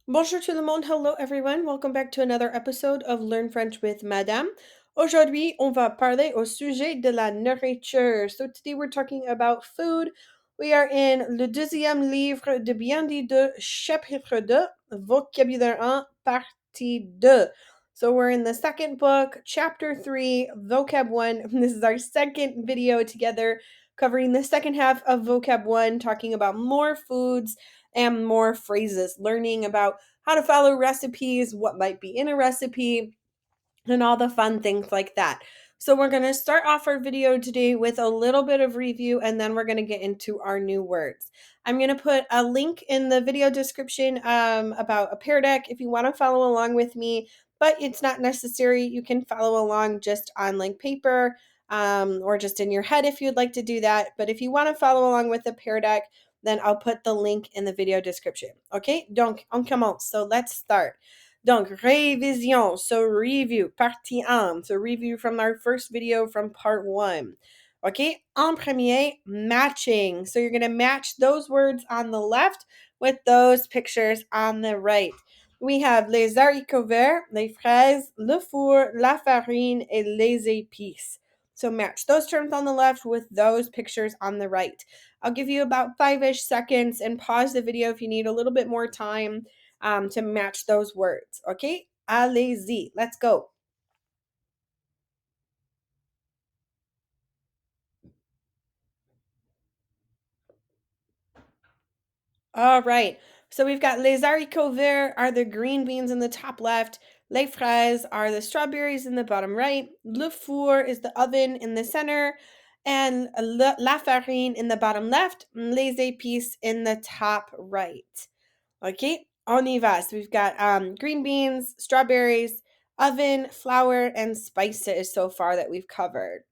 Bonjour tout le monde. Hello everyone. Welcome back to another episode of Learn French with Madame. Aujourd'hui, on va parler au sujet de la nourriture. So today we're talking about food. We are in le deuxième livre de bien dit de chapitre 2, vocabulaire 1, partie 2. So we're in the second book, chapter 3, vocab 1. This is our second video together covering the second half of vocab 1, talking about more foods and more phrases, learning about how to follow recipes, what might be in a recipe, and all the fun things like that. So we're going to start off our video today with a little bit of review, and then we're going to get into our new words. I'm going to put a link in the video description about a pear deck if you want to follow along with me, but it's not necessary. You can follow along just on like paper or just in your head if you'd like to do that. But if you want to follow along with the pear deck, then I'll put the link in the video description. Okay, donc on commence. So let's start. Donc, révision, so review, partie 1, so review from our first video from part 1. Okay, en premier, matching. So you're going to match those words on the left with those pictures on the right. We have les haricots verts, les fraises, le four, la farine, et les épices. So match those terms on the left with those pictures on the right. I'll give you about 5-ish seconds and pause the video if you need a little bit more time to match those words. Okay? Allez-y. Let's go. All right. So we've got les haricots verts are the green beans in the top left. Les fraises are the strawberries in the bottom right. Le four is the oven in the center. And la farine in the bottom left. Les épices in the top right. Okay, on y va. So we've got green beans, strawberries, oven, flour, and spices so far that we've covered.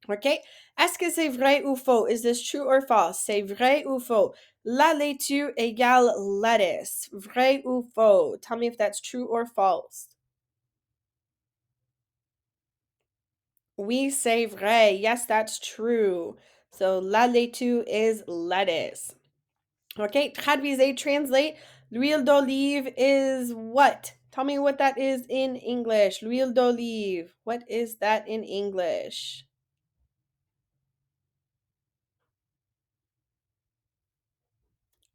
Okay, est-ce que c'est vrai ou faux? Is this true or false? C'est vrai ou faux? La laitue égale lettuce. Vrai ou faux? Tell me if that's true or false. Oui, c'est vrai. Yes, that's true. So la laitue is lettuce. Okay, traduisez, translate. L'huile d'olive is what? Tell me what that is in English. L'huile d'olive. What is that in English?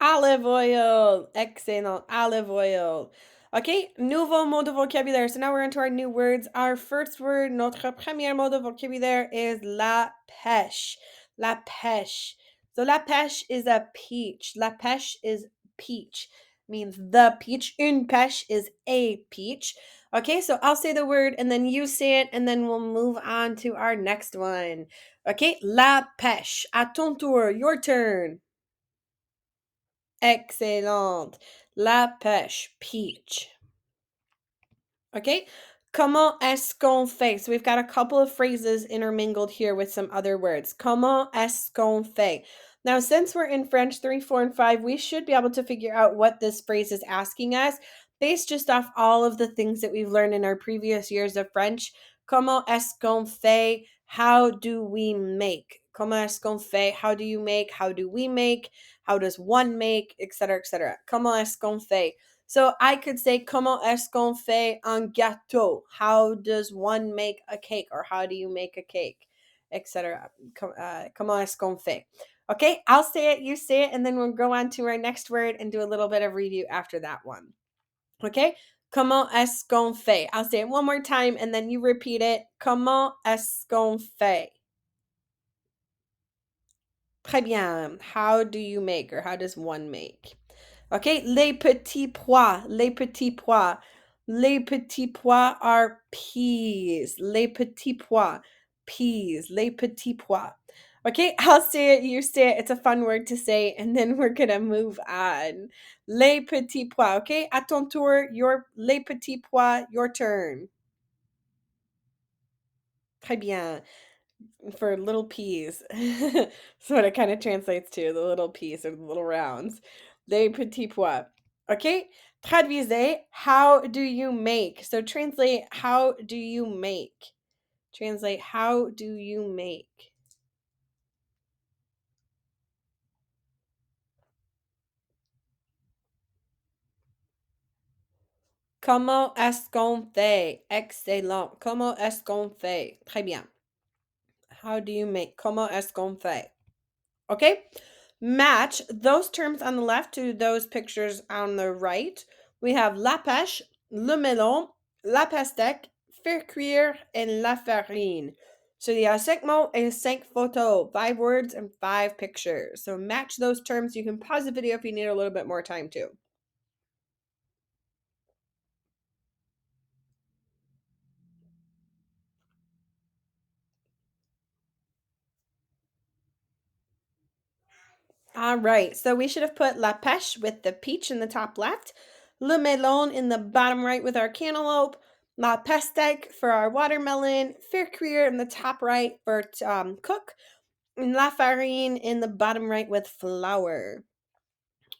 Olive oil. Excellent. Olive oil. Okay, nouveau mot de vocabulaire. So now we're into our new words. Our first word, notre premier mot de vocabulaire is la pêche. La pêche. So la pêche is a peach. La pêche is peach. Means the peach. Une pêche is a peach. Okay, so I'll say the word and then you say it and then we'll move on to our next one. Okay, la pêche. À ton tour, your turn. Excellent. La pêche, peach. Okay. Comment est-ce qu'on fait? So we've got a couple of phrases intermingled here with some other words. Comment est-ce qu'on fait? Now, since we're in French 3, 4, and 5, we should be able to figure out what this phrase is asking us based just off all of the things that we've learned in our previous years of French. Comment est-ce qu'on fait? How do we make? Comment est-ce qu'on fait? How do you make? How do we make? How does one make? Etc., etc. Comment est-ce qu'on fait? So I could say, comment est-ce qu'on fait un gâteau? How does one make a cake? Or how do you make a cake? Etc. Comment est-ce qu'on fait? Okay, I'll say it, you say it, and then we'll go on to our next word and do a little bit of review after that one. Okay, comment est-ce qu'on fait? I'll say it one more time and then you repeat it. Comment est-ce qu'on fait? Très bien. How do you make or how does one make? Okay, les petits pois, les petits pois. Les petits pois are peas. Les petits pois, peas, les petits pois. Okay, I'll say it, you say it. It's a fun word to say, and then we're gonna move on. Les petits pois, okay? À ton tour, les petits pois, your turn. Très bien. For little peas. That's what it kind of translates to, the little peas or the little rounds. Les petits pois. Okay? Traduisez, how do you make? So translate, how do you make? Translate, how do you make? Comment est-ce qu'on fait? Excellent. Comment est-ce qu'on fait? Très bien. How do you make? Comment est-ce qu'on fait? Okay? Match those terms on the left to those pictures on the right. We have la pêche, le melon, la pastèque, faire cuire, and la farine. So il y a 5 mots et 5 photos, 5 words and 5 pictures. So match those terms. You can pause the video if you need a little bit more time too. All right, so we should have put la pêche with the peach in the top left, le melon in the bottom right with our cantaloupe, la pastèque for our watermelon, faire cuire in the top right for cook, and la farine in the bottom right with flour.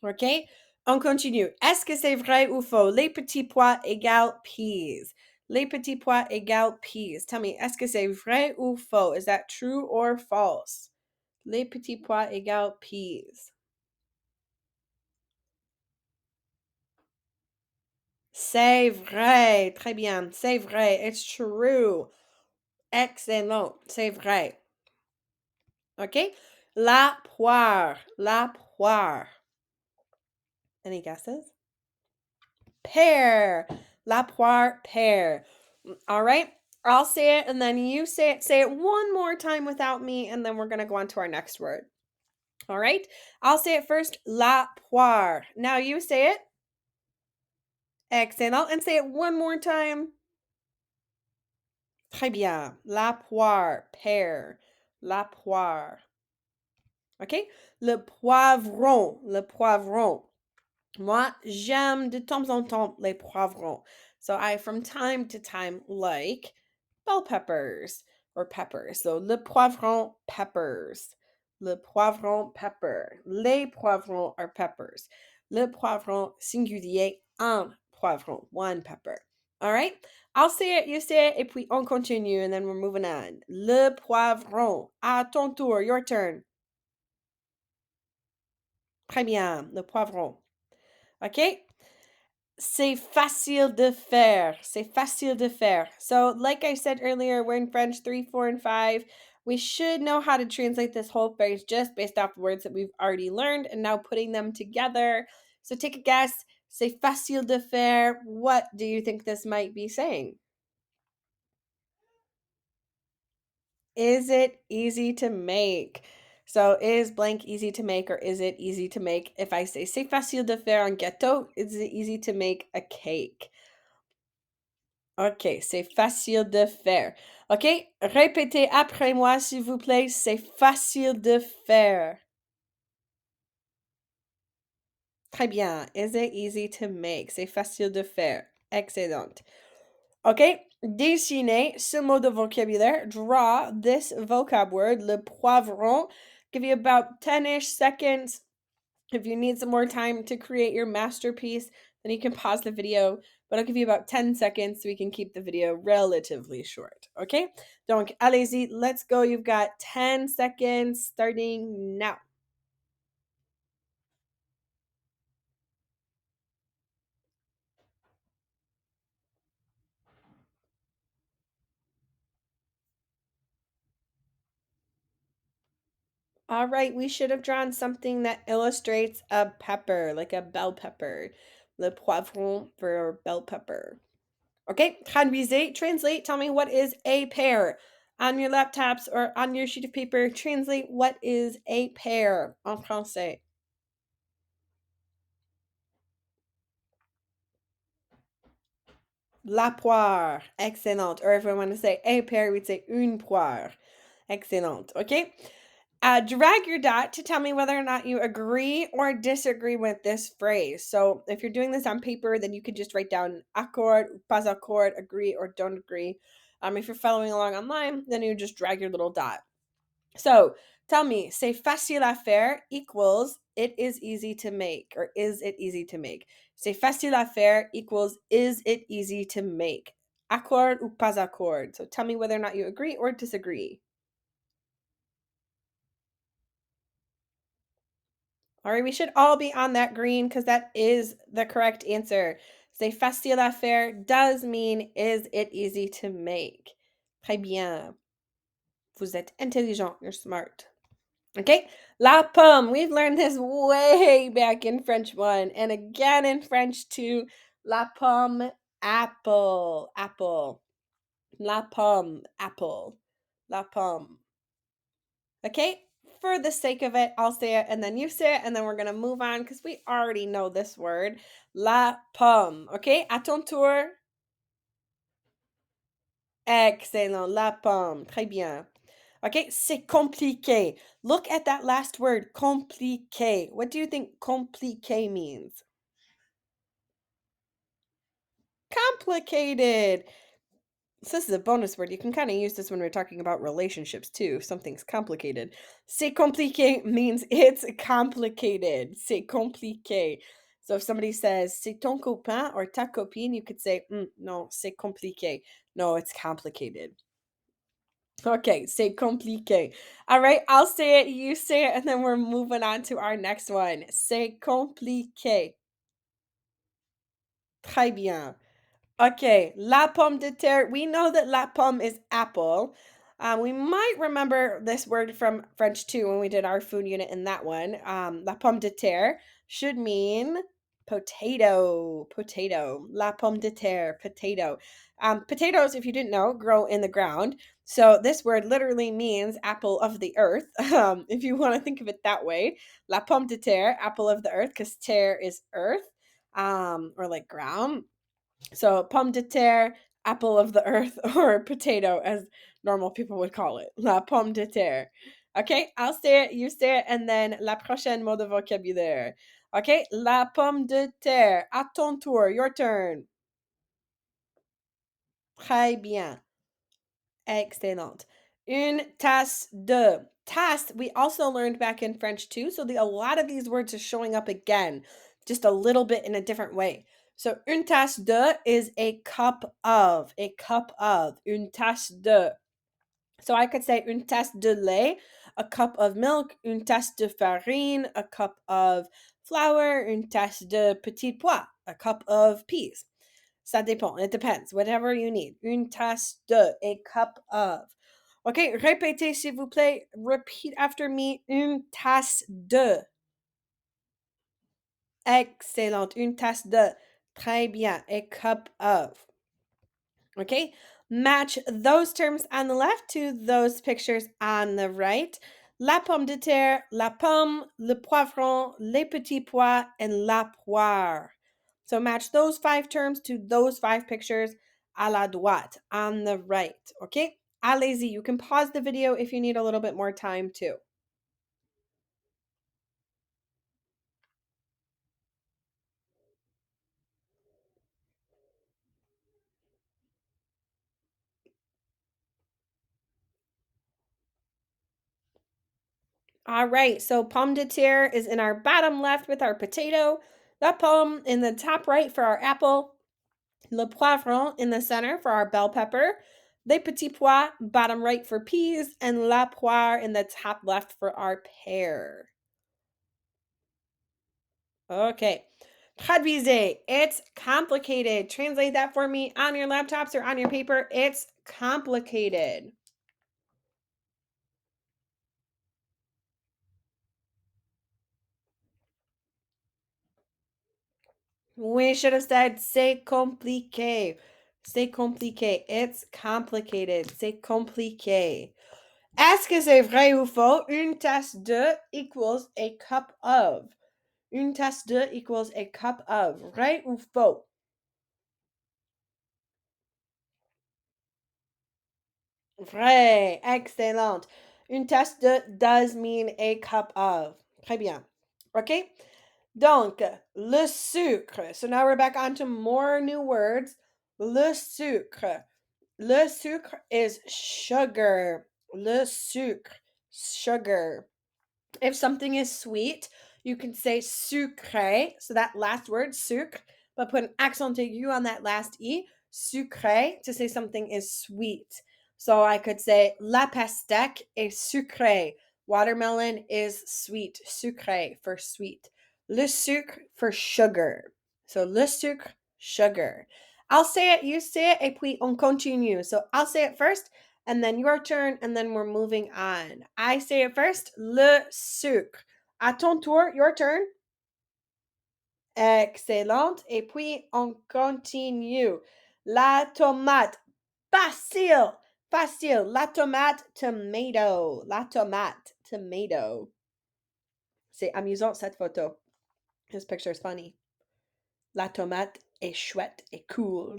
OK? On continue. Est-ce que c'est vrai ou faux? Les petits pois égale peas. Les petits pois égale peas. Tell me, est-ce que c'est vrai ou faux? Is that true or false? Les petits pois égale peas. C'est vrai. Très bien. C'est vrai. It's true. Excellent. C'est vrai. OK? La poire. La poire. Any guesses? Pear. La poire, pear. All right. I'll say it and then you say it. Say it one more time without me, and then we're going to go on to our next word. All right. I'll say it first. La poire. Now you say it. Excellent. And say it one more time. Très bien. La poire, pear. La poire. OK? Le poivron. Le poivron. Moi, j'aime de temps en temps les poivrons. So I, from time to time, like bell peppers or peppers. So le poivron, peppers. Le poivron, pepper. Les poivrons are peppers. Le poivron, singulier, un poivron, one pepper. All right? I'll say it, you say it, et puis on continue, and then we're moving on. Le poivron. À ton tour, your turn. Très bien, le poivron. OK? C'est facile de faire. C'est facile de faire. So, like I said earlier, we're in French 3, 4, and 5. We should know how to translate this whole phrase just based off the words that we've already learned and now putting them together. So, take a guess. C'est facile de faire. What do you think this might be saying? Is it easy to make? So, is blank easy to make or is it easy to make? If I say c'est facile de faire un gâteau, is it easy to make a cake? OK, c'est facile de faire. OK, répétez après moi, s'il vous plaît. C'est facile de faire. Très bien. Is it easy to make? C'est facile de faire. Excellent. OK, dessinez ce mot de vocabulaire. Draw this vocab word, le poivron. Give you about 10-ish seconds. If you need some more time to create your masterpiece, then you can pause the video, but I'll give you about 10 seconds so we can keep the video relatively short. Okay? Donc, allez-y, let's go. You've got 10 seconds starting now. All right, we should have drawn something that illustrates a pepper, like a bell pepper. Le poivron for bell pepper. Okay, traduisez, translate, tell me what is a pear. On your laptops or on your sheet of paper, translate what is a pear en français. La poire, excellent. Or if I want to say a pear, we'd say une poire. Excellent, okay? Drag your dot to tell me whether or not you agree or disagree with this phrase. So if you're doing this on paper, then you could just write down accord, pas accord, agree or don't agree. If you're following along online, then you just drag your little dot. So tell me, c'est facile à faire equals it is easy to make, or is it easy to make? C'est facile à faire equals is it easy to make? Accord ou pas accord? So tell me whether or not you agree or disagree. All right, we should all be on that green because that is the correct answer. c'est facile à faire does mean is it easy to make. Très bien. Vous êtes intelligent. You're smart. Okay, la pomme. We've learned this way back in French 1 and again in French 2. La pomme, apple, apple. La pomme, apple. La pomme. Okay, for the sake of it, I'll say it and then you say it and then we're going to move on because we already know this word. La pomme. Okay, à ton tour. Excellent, la pomme. Très bien. Okay, c'est compliqué. Look at that last word, compliqué. What do you think compliqué means? Complicated. So this is a bonus word. You can kind of use this when we're talking about relationships too. If something's complicated. C'est compliqué means it's complicated. C'est compliqué. So if somebody says, c'est ton copain or ta copine, you could say, non, c'est compliqué. No, it's complicated. Okay, c'est compliqué. All right, I'll say it, you say it, and then we're moving on to our next one. C'est compliqué. Très bien. Okay, la pomme de terre. We know that la pomme is apple. We might remember this word from French too when we did our food unit in that one. La pomme de terre should mean potato, potato. La pomme de terre, potato. Potatoes, if you didn't know, grow in the ground. So this word literally means apple of the earth. If you want to think of it that way, la pomme de terre, apple of the earth, because terre is earth, or like ground. So pomme de terre, apple of the earth, or potato, as normal people would call it. La pomme de terre. Okay, I'll say it, you say it, and then la prochaine mot de vocabulaire. Okay, la pomme de terre. À ton tour, your turn. Très bien. Excellent. Une tasse de. Tasse, we also learned back in French too. So a lot of these words are showing up again, just a little bit in a different way. So une tasse de is a cup of, a cup of. Une tasse de. So I could say une tasse de lait, a cup of milk, une tasse de farine, a cup of flour, une tasse de petits pois, a cup of peas. Ça dépend. It depends. Whatever you need. Une tasse de, a cup of. Okay, répétez s'il vous plaît. Repeat after me. Une tasse de. Excellent. Une tasse de. Très bien. A cup of. Okay, match those terms on the left to those pictures on the right. La pomme de terre, la pomme, le poivron, les petits pois, and la poire. So match those 5 terms to those 5 pictures à la droite, on the right. Okay, allez-y. You can pause the video if you need a little bit more time too. All right, so pomme de terre is in our bottom left with our potato, la pomme in the top right for our apple, le poivron in the center for our bell pepper, les petits pois bottom right for peas, and la poire in the top left for our pear. Okay. Traduisez. It's complicated. Translate that for me on your laptops or on your paper. It's complicated. We should have said c'est compliqué. C'est compliqué. It's complicated. C'est compliqué. Est-ce que c'est vrai ou faux? Une tasse de equals a cup of. Une tasse de equals a cup of. Vrai ou faux? Vrai. Excellent. Une tasse de does mean a cup of. Très bien. Okay? Donc, le sucre. So now we're back on to more new words. Le sucre. Le sucre is sugar. Le sucre. Sugar. If something is sweet, you can say sucré. So that last word, sucre, but put an accent aigu on that last E. Sucré to say something is sweet. So I could say la pastèque est sucrée. Watermelon is sweet. Sucré for sweet. Le sucre for sugar. So le sucre, sugar. I'll say it, you say it, et puis on continue. So I'll say it first, and then your turn, and then we're moving on. I say it first, le sucre. À ton tour, your turn. Excellent. Et puis, on continue. La tomate. Facile. Facile. La tomate, tomato. La tomate, tomato. C'est amusant cette photo. This picture is funny. La tomate est chouette et cool.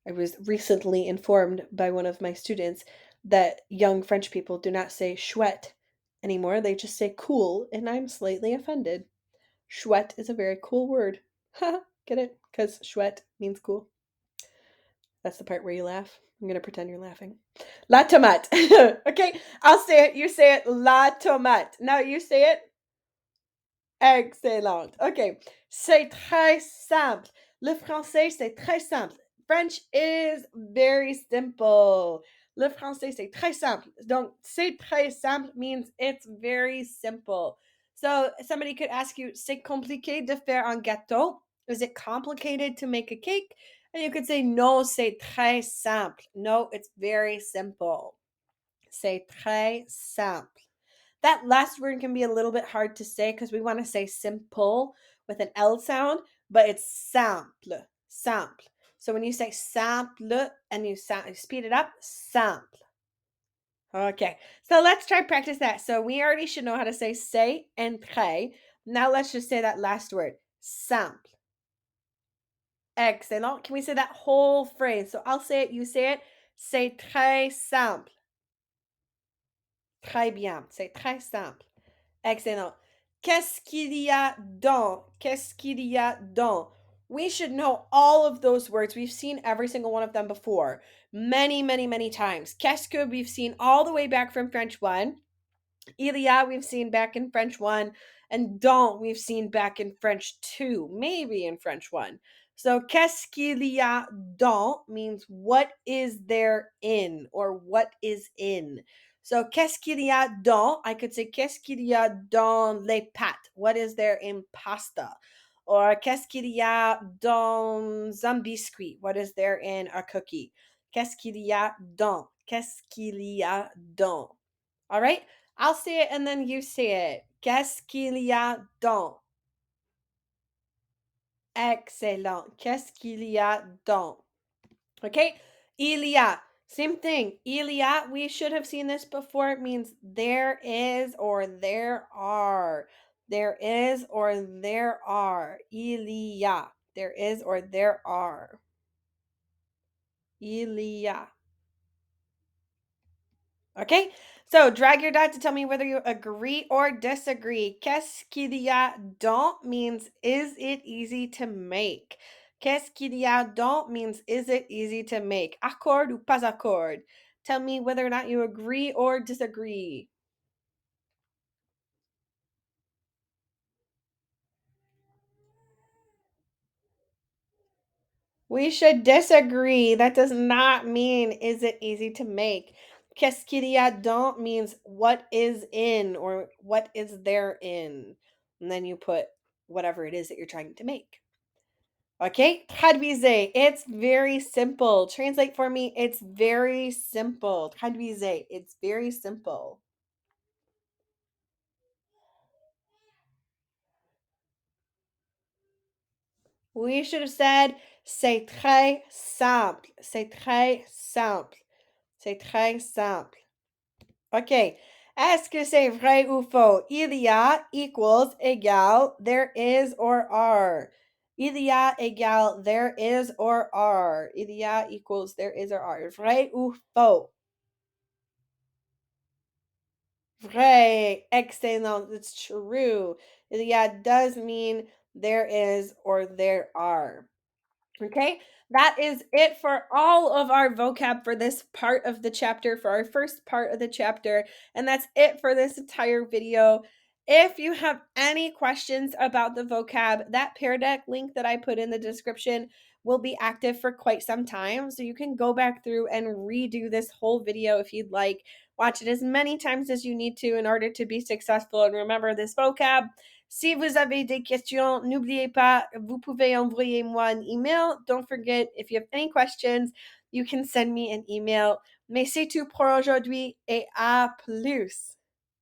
I was recently informed by one of my students that young French people do not say chouette anymore. They just say cool, and I'm slightly offended. Chouette is a very cool word. Get it? Because chouette means cool. That's the part where you laugh. I'm going to pretend you're laughing. La tomate. Okay, I'll say it. You say it. La tomate. Now you say it. Excellent. OK. C'est très simple. Le français, c'est très simple. French is very simple. Le français, c'est très simple. Donc, c'est très simple means it's very simple. So, somebody could ask you, c'est compliqué de faire un gâteau? Is it complicated to make a cake? And you could say, non, c'est très simple. No, it's very simple. C'est très simple. That last word can be a little bit hard to say because we want to say simple with an L sound, but it's simple, simple. So when you say simple and you speed it up, simple. Okay, so let's try practice that. So we already should know how to say c'est and très. Now let's just say that last word, simple. Excellent. Can we say that whole phrase? So I'll say it, you say it. C'est très simple. Très bien. C'est très simple. Excellent. Qu'est-ce qu'il y a dans? Qu'est-ce qu'il y a dans? We should know all of those words. We've seen every single one of them before. Many, many, many times. Qu'est-ce que we've seen all the way back from French 1. Il y a we've seen back in French 1. And dans we've seen back in French 2. Maybe in French 1. So qu'est-ce qu'il y a dans means what is there in or what is in. So qu'est-ce qu'il y a dans? I could say qu'est-ce qu'il y a dans les pâtes? What is there in pasta? Or qu'est-ce qu'il y a dans un biscuit? What is there in a cookie? Qu'est-ce qu'il y a dans? Qu'est-ce qu'il y a dans? All right? I'll say it and then you say it. Qu'est-ce qu'il y a dans? Excellent. Qu'est-ce qu'il y a dans? Okay? Il y a. Same thing. Il y a, we should have seen this before. It means there is or there are. There is or there are. Il y a. There is or there are. Il y a. Okay? So drag your dot to tell me whether you agree or disagree. Qu'est-ce qu'il y a dans means is it easy to make? Qu'est-ce qu'il y a dans means is it easy to make? Accord ou pas accord? Tell me whether or not you agree or disagree. We should disagree. That does not mean is it easy to make. Qu'est-ce qu'il y a dans means what is in or what is there in. And then you put whatever it is that you're trying to make. Okay, traduisez. It's very simple. Translate for me. It's very simple. Traduisez. It's very simple. We should have said c'est très simple. C'est très simple. C'est très simple. OK. Est-ce que c'est vrai ou faux? Il y a equals égale there is or are. Il y a égale there is or are. Il y a equals there is or are. Vrai ou faux? Vrai. Excellent. It's true. Il y a does mean there is or there are. Okay, that is it for all of our vocab for this part of the chapter, for our first part of the chapter. And that's it for this entire video. If you have any questions about the vocab, that Pear Deck link that I put in the description will be active for quite some time. So you can go back through and redo this whole video if you'd like. Watch it as many times as you need to in order to be successful. And remember, this vocab Si vous avez des questions, n'oubliez pas, vous pouvez envoyer moi un email. Don't forget, if you have any questions, you can send me an email. Mais c'est tout pour aujourd'hui et à plus.